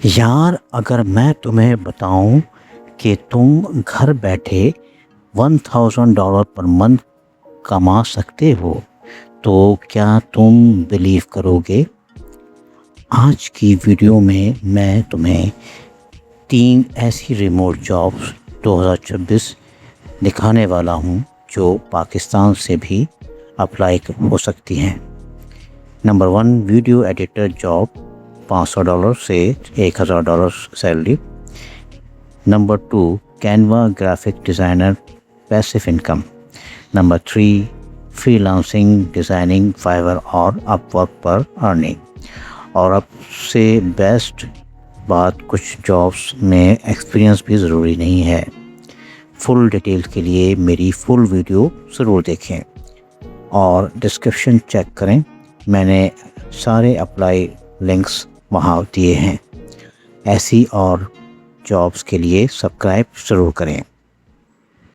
یار اگر میں تمہیں بتاؤں کہ تم گھر بیٹھے $1000 پر منتھ کما سکتے ہو تو کیا تم بلیو کرو گے؟ آج کی ویڈیو میں تمہیں 3 ایسی ریموٹ جابس 2026 دکھانے والا ہوں جو پاکستان سے بھی اپلائی ہو سکتی ہیں۔ نمبر 1 ویڈیو ایڈیٹر جاب، $500 سے $1000 salary. Number 2 Canva graphic designer, پیسو income. Number 3 freelancing designing, Fiverr اور اپ ورک پر ارننگ۔ اور اب سے بیسٹ بات، کچھ جابس میں ایکسپیرینس بھی ضروری نہیں ہے۔ فل ڈیٹیل کے لیے میری فل ویڈیو ضرور دیکھیں اور ڈسکرپشن چیک کریں، میں نے سارے اپلائی لنکس وہاں دیے ہیں۔ ایسی اور جابس کے لیے سبسکرائب ضرور کریں۔